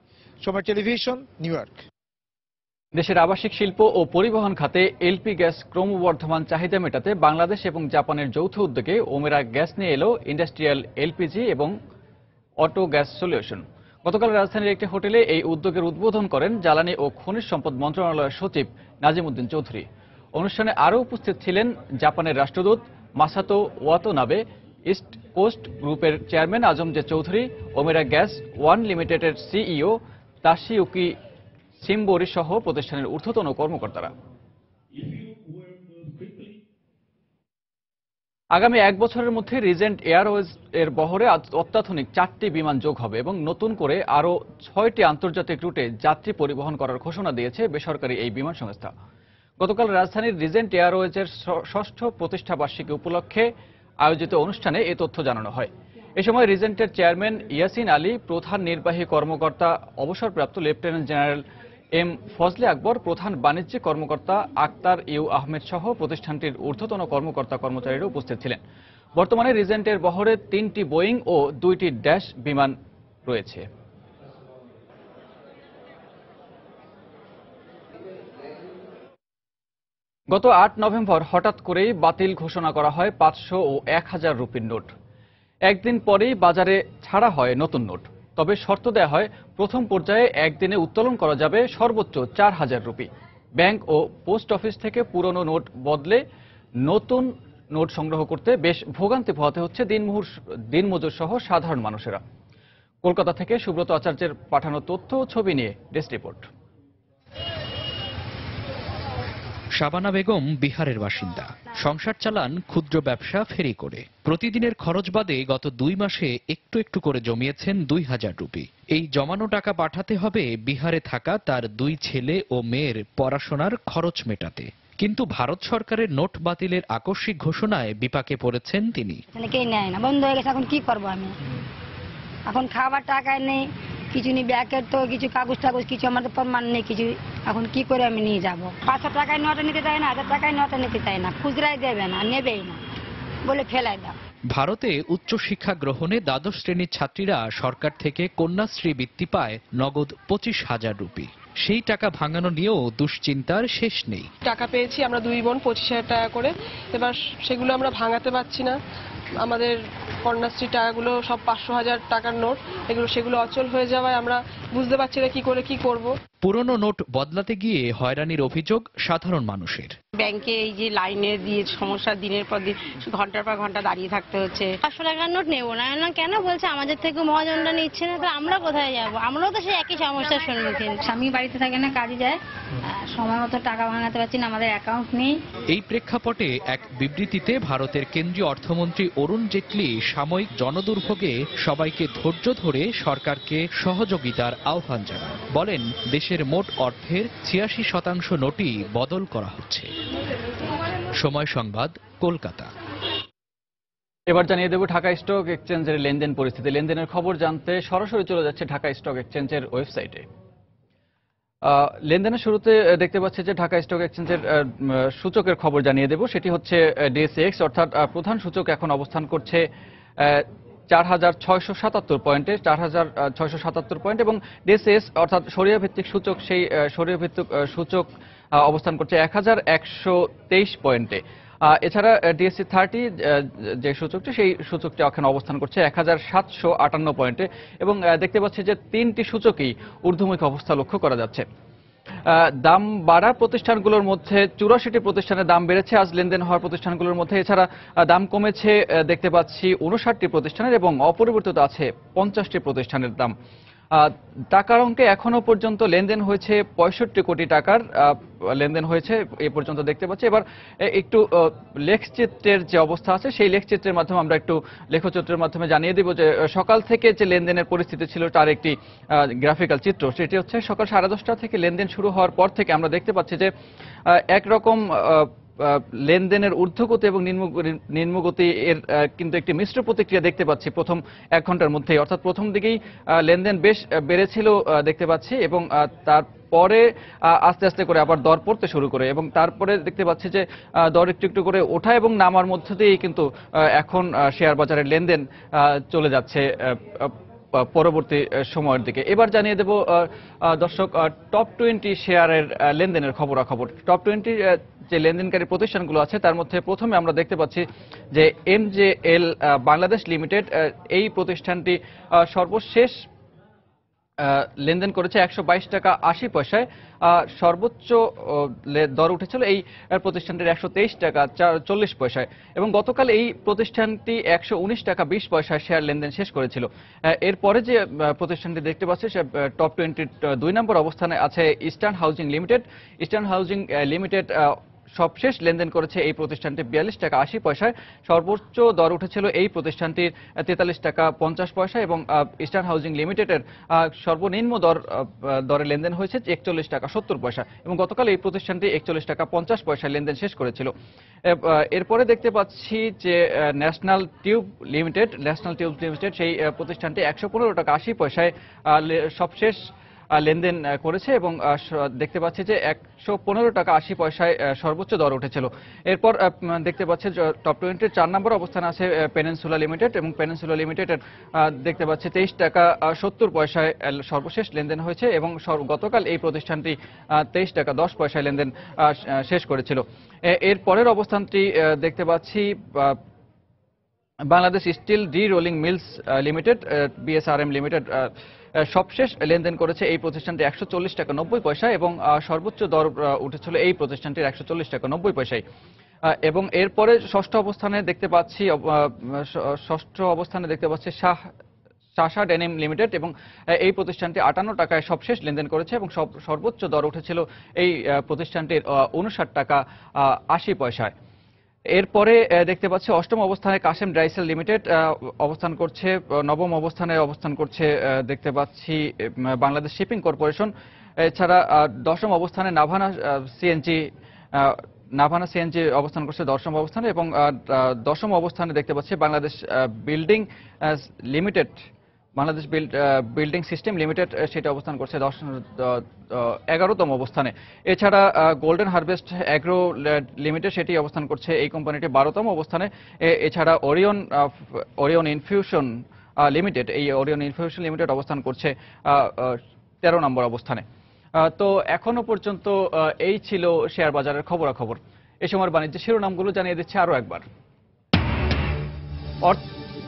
সময় টেলিভিশন, নিউ ইয়র্ক। দেশের আবাসিক শিল্প ও পরিবহন খাতে এলপি গ্যাস ক্রমবর্ধমান চাহিদা মেটাতে বাংলাদেশ এবং জাপানের যৌথ উদ্যোগে ওমেরা গ্যাস নিয়ে এলো ইন্ডাস্ট্রিয়াল এলপিজি এবং অটো গ্যাস সলিউশন। গতকাল রাজধানীর একটি হোটেলে এই উদ্যোগের উদ্বোধন করেন জ্বালানি ও খনিজ সম্পদ মন্ত্রণালয়ের সচিব নাজিমউদ্দিন চৌধুরী। অনুষ্ঠানে আরও উপস্থিত ছিলেন জাপানের রাষ্ট্রদূত মাসাতো ওয়াতানাবে, ইস্ট কোস্ট গ্রুপের চেয়ারম্যান আজমজেদ চৌধুরী, ওমেরা গ্যাস ওয়ান লিমিটেডের সিইও তাশিউকি সিমবরি সহ প্রতিষ্ঠানের ঊর্ধ্বতন কর্মকর্তারা। আগামী 1 বছরের মধ্যে রিজেন্ট এয়ারওয়েজ এর বহরে অত্যাধুনিক 4টি বিমান যোগ হবে এবং নতুন করে আরও 6টি আন্তর্জাতিক রুটে যাত্রী পরিবহন করার ঘোষণা দিয়েছে বেসরকারি এই বিমান সংস্থা। গতকাল রাজধানীর রিজেন্ট এয়ারওয়েজের 6ষ্ঠ প্রতিষ্ঠা বার্ষিকী উপলক্ষে আয়োজিত অনুষ্ঠানে এ তথ্য জানানো হয়। এ সময় রিজেন্টের চেয়ারম্যান ইয়াসিন আলী, প্রধান নির্বাহী কর্মকর্তা অবসরপ্রাপ্ত লেফটেন্যান্ট জেনারেল এম ফজলে আকবর, প্রধান বাণিজ্যিক কর্মকর্তা আক্তার ইউ আহমেদ সহ প্রতিষ্ঠানটির ঊর্ধ্বতন কর্মকর্তা কর্মচারীরা উপস্থিত ছিলেন। বর্তমানে রিজেন্টের বহরে 3টি বোয়িং ও 2টি ড্যাশ বিমান রয়েছে। গত 8 নভেম্বর হঠাৎ করেই বাতিল ঘোষণা করা হয় 500 ও 1000 রুপির নোট। একদিন পরেই বাজারে ছাড়া হয় নতুন নোট। তবে শর্ত দেওয়া হয় প্রথম পর্যায়ে একদিনে উত্তোলন করা যাবে সর্বোচ্চ 4,000 রুপি। ব্যাংক ও পোস্ট অফিস থেকে পুরনো নোট বদলে নতুন নোট সংগ্রহ করতে বেশ ভোগান্তি পোহাতে হচ্ছে দিনমজুর সহ সাধারণ মানুষেরা। কলকাতা থেকে সুব্রত আচার্যের পাঠানো তথ্য ও ছবি নিয়ে ডেস্ক রিপোর্ট। শাবানা বেগম বিহারের বাসিন্দা, সংসার চালান ক্ষুদ্র ব্যবসা ফেরি করে। প্রতিদিনের খরচ বাদে গত 2 মাসে একটু একটু করে জমিয়েছেন 2,000 রুপি। এই জমানো টাকা পাঠাতে হবে বিহারে থাকা তার 2 ছেলে ও মেয়ের পড়াশোনার খরচ মেটাতে। কিন্তু ভারত সরকারের নোট বাতিলের আকস্মিক ঘোষণায় বিপাকে পড়েছেন তিনি। কেউ নেয় না, বন্ধ হয়ে গেছে, এখন কি করবো আমি? এখন খাবার টাকায় নেই, কিছু নেই, ব্যাগের তো কিছু কাগজ টাগজ কিছু আমাদের প্রমাণ নেই কিছু। এখন কি করে আমি নিয়ে যাবো? 500 টাকায় নোটা নিতে চাই না, 1000 টাকায় নোটা নিতে চাই না, খুচরাই দেবে না, নেবেই না, বলে ফেলাই দাও। ভারতে উচ্চশিক্ষা গ্রহণে দ্বাদশ শ্রেণীর ছাত্রীরা সরকার থেকে কন্যাশ্রী বৃত্তি পায় নগদ 25,000 রুপি। সেই টাকা ভাঙানো নিয়েও দুশ্চিন্তার শেষ নেই। টাকা পেয়েছি আমরা 2 বোন 25,000 টাকা করে, এবার সেগুলো আমরা ভাঙাতে পারছি না। আমাদের কন্যাশ্রী টাকাগুলো সব 500,000 টাকার নোট, সেগুলো অচল হয়ে যাওয়ায় আমরা বুঝতে পারছি না কি করে কি করব। পুরনো নোট বদলাতে গিয়ে হয়রানির অভিযোগ সাধারণ মানুষের। ব্যাংকে এই যে লাইনে দিয়ে সমস্যা, দিনের পর দিন ঘন্টার পর ঘন্টা দাঁড়িয়ে থাকতে হচ্ছে। 500 টাকার নোট নেবো না, কেন বলছে আমাদের থেকে মহাজনটা নিচ্ছে না, তো আমরা কোথায় যাবো? আমরাও তো সেই একই সমস্যার সম্মুখীন। স্বামী বাড়িতে থাকে না, কাজে যায়, সময় মতো টাকা ভাঙাতে পারছি না, আমাদের অ্যাকাউন্ট নেই। এই প্রেক্ষাপটে এক বিবৃতিতে ভারতের কেন্দ্রীয় অর্থমন্ত্রী অরুণ জেটলি সাময়িক জনদুর্ভোগে সবাইকে ধৈর্য ধরে সরকারকে সহযোগিতার আহ্বান জানান। বলেন, দেশের মোট অর্থের 86% নোটই বদল করা হচ্ছে। সময় সংবাদ, কলকাতা। এবার জানিয়ে দেব ঢাকা স্টক এক্সচেঞ্জের লেনদেন পরিস্থিতি। লেনদেনের খবর জানতে সরাসরি চলে যাচ্ছে ঢাকা স্টক এক্সচেঞ্জের ওয়েবসাইটে। লেনদেনের শুরুতে দেখতে পাচ্ছি যে ঢাকা স্টক এক্সচেঞ্জের সূচকের খবর জানিয়ে দেব। সেটি হচ্ছে ডিএসএক্স, অর্থাৎ প্রধান সূচক এখন অবস্থান করছে 4,677 পয়েন্টে, 4,677 পয়েন্ট, এবং ডিএসএস অর্থাৎ সরিয়া ভিত্তিক সূচক, সেই সরিয়া ভিত্তিক সূচক অবস্থান করছে 1,123 পয়েন্টে। এছাড়া ডিএসসি 30 যে সূচকটি, সেই সূচকটি এখন অবস্থান করছে 1,758 পয়েন্টে, এবং দেখতে পাচ্ছি যে 3টি সূচকই ঊর্ধ্বমুখী অবস্থা লক্ষ্য করা যাচ্ছে। দাম বাড়া প্রতিষ্ঠানগুলোর মধ্যে 84টি প্রতিষ্ঠানের দাম বেড়েছে আজ লেনদেন হওয়ার প্রতিষ্ঠানগুলোর মধ্যে। এছাড়া দাম কমেছে দেখতে পাচ্ছি 59টি প্রতিষ্ঠানের, এবং অপরিবর্তিত আছে 50টি প্রতিষ্ঠানের দাম। টাকার অঙ্কে এখনো পর্যন্ত লেনদেন হয়েছে 65 কোটি টাকার লেনদেন হয়েছে এ পর্যন্ত দেখতে পাচ্ছি। এবার একটু লেখচিত্রের যে অবস্থা আছে, সেই লেখচিত্রের মাধ্যমে আমরা একটু লেখচিত্রের মাধ্যমে জানিয়ে দেব যে সকাল থেকে যে লেনদেনের পরিস্থিতি ছিল তার একটি গ্রাফিক্যাল চিত্র। সেটি হচ্ছে সকাল 10:30 থেকে লেনদেন শুরু হওয়ার পর থেকে আমরা দেখতে পাচ্ছি যে একরকম লেনদেনের ঊর্ধ্বগতি এবং নিম্নগতি এর কিন্তু একটি মিশ্র প্রতিক্রিয়া দেখতে পাচ্ছি প্রথম 1 ঘন্টার মধ্যেই। অর্থাৎ প্রথম দিকেই লেনদেন বেশ বেড়েছিল দেখতে পাচ্ছি, এবং তারপরে আস্তে আস্তে করে আবার দর পড়তে শুরু করে, এবং তারপরে দেখতে পাচ্ছি যে দর একটু একটু করে ওঠা এবং নামার মধ্যে দিয়েই কিন্তু এখন শেয়ার বাজারের লেনদেন চলে যাচ্ছে পরবর্তী সময়ের দিকে। এবার জানিয়ে দেব দর্শক টপ 20 শেয়ারের লেনদেনের খবরাখবর। টপ 20 যে লেনদেনকারী প্রতিষ্ঠানগুলো আছে তার মধ্যে প্রথমে আমরা দেখতে পাচ্ছি যে এমজেএল বাংলাদেশ লিমিটেড, এই প্রতিষ্ঠানটি সর্বশেষ লেনদেন করেছে 122 টাকা 80 পয়সায়। সর্বোচ্চ দর উঠেছিল এই প্রতিষ্ঠানটির 123 টাকা 40 পয়সায়, এবং গতকাল এই প্রতিষ্ঠানটি 119 টাকা 20 পয়সায় শেয়ার লেনদেন শেষ করেছিল। এরপরে যে প্রতিষ্ঠানটি দেখতে পাচ্ছি সে টপ 20 2 নম্বর অবস্থানে আছে eastern housing limited. Eastern housing limited সবশেষ লেনদেন করেছে এই প্রতিষ্ঠানটি 42 টাকা 80 পয়সায়। সর্বোচ্চ দর উঠেছিল এই প্রতিষ্ঠানটির 43 টাকা 50 পয়সা, এবং ইস্টার্ন হাউজিং লিমিটেডের সর্বনিম্ন দরে লেনদেন হয়েছে 41 টাকা 70 পয়সা, এবং গতকাল এই প্রতিষ্ঠানটি 41 টাকা 50 পয়সায় লেনদেন শেষ করেছিল। এরপরে দেখতে পাচ্ছি যে ন্যাশনাল টিউব লিমিটেড, সেই প্রতিষ্ঠানটি 115 টাকা 80 পয়সায় সবশেষ লেনদেন করেছে, এবং দেখতে পাচ্ছি যে 115 টাকা 80 পয়সায় সর্বোচ্চ দর উঠেছিল। এরপর দেখতে পাচ্ছি টপ 20 4 নম্বর অবস্থানে আছে পেনিনসুলা লিমিটেড, এবং পেনিনসুলা লিমিটেডের দেখতে পাচ্ছি 23 টাকা 70 পয়সায় সর্বশেষ লেনদেন হয়েছে, এবং গতকাল এই প্রতিষ্ঠানটি 23 টাকা 10 পয়সায় লেনদেন শেষ করেছিল। এর পরের অবস্থানটি দেখতে পাচ্ছি বাংলাদেশ স্টিল ডি rolling mills limited BSRM limited সবশেষ লেনদেন করেছে এই প্রতিষ্ঠানটি 140 টাকা 90 পয়সা এবং সর্বোচ্চ দর উঠেছিল এই প্রতিষ্ঠানটির 140 টাকা 90 পয়সায়। এবং এরপরে ষষ্ঠ অবস্থানে দেখতে পাচ্ছি শাসা ডেনিম লিমিটেড এবং এই প্রতিষ্ঠানটি 58 টাকায় সবশেষ লেনদেন করেছে এবং সর্বোচ্চ দর উঠেছিল এই প্রতিষ্ঠানটির 59 টাকা 80 পয়সায়। এরপরে দেখতে পাচ্ছি অষ্টম অবস্থানে কাশেম ড্রাইসেল লিমিটেড অবস্থান করছে, নবম অবস্থানে অবস্থান করছে দেখতে পাচ্ছি বাংলাদেশ শিপিং কর্পোরেশন। এছাড়া দশম অবস্থানে নাভানা সিএনজি অবস্থান করছে দশম অবস্থানে এবং দশম অবস্থানে দেখতে পাচ্ছি বাংলাদেশ বিল্ডিং সিস্টেম লিমিটেড, সেটা অবস্থান করছে 11তম অবস্থানে। এছাড়া গোল্ডেন হারভেস্ট অ্যাগ্রো লিমিটেড সেটি অবস্থান করছে এই কোম্পানিটি 12তম অবস্থানে। এছাড়া ওরিয়ন ইনফিউশন লিমিটেড, এই ওরিয়ন ইনফিউশন লিমিটেড অবস্থান করছে 13 নম্বর অবস্থানে। তো এখনো পর্যন্ত এই ছিল শেয়ার বাজারের খবরাখবর। এই সময়ের বাণিজ্য শিরোনামগুলো জানিয়ে দিচ্ছে আরো একবার।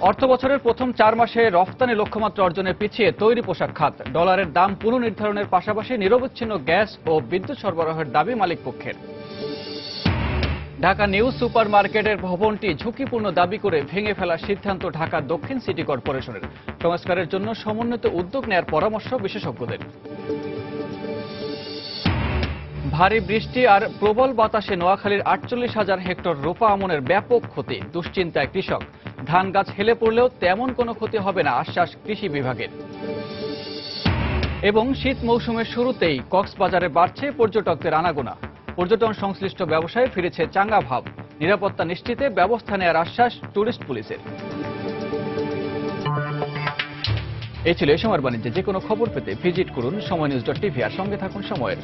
অর্থ বছরের প্রথম 4 মাসে রফতানি লক্ষ্যমাত্রা অর্জনে পিছিয়ে তৈরি পোশাক খাত। ডলারের দাম পুনর্নির্ধারণের পাশাপাশি নিরবচ্ছিন্ন গ্যাস ও বিদ্যুৎ সরবরাহের দাবি মালিক পক্ষের। ঢাকা নিউ সুপার মার্কেটের ভবনটি ঝুঁকিপূর্ণ দাবি করে ভেঙে ফেলার সিদ্ধান্ত ঢাকা দক্ষিণ সিটি কর্পোরেশনের। সংস্কারের জন্য সমন্বিত উদ্যোগ নেয়ার পরামর্শ বিশেষজ্ঞদের। ভারী বৃষ্টি আর প্রবল বাতাসে নোয়াখালীর 48,000 হেক্টর রোপা আমনের ব্যাপক ক্ষতি, দুশ্চিন্তায় কৃষক। ধান গাছ হেলে পড়লেও তেমন কোনো ক্ষতি হবে না, আশ্বাস কৃষি বিভাগের। এবং শীত মৌসুমের শুরুতেই কক্সবাজারে বাড়ছে পর্যটকদের আনাগোনা। পর্যটন সংশ্লিষ্ট ব্যবসায় ফিরেছে চাঙ্গা ভাব। নিরাপত্তা নিশ্চিতে ব্যবস্থা নেওয়ার আশ্বাস টুরিস্ট পুলিশের। এই ছিল এই সময়ের বাণিজ্যে। যে কোনো খবর পেতে ভিজিট করুন সময়নিউজ.tv আর সঙ্গে থাকুন সময়ের।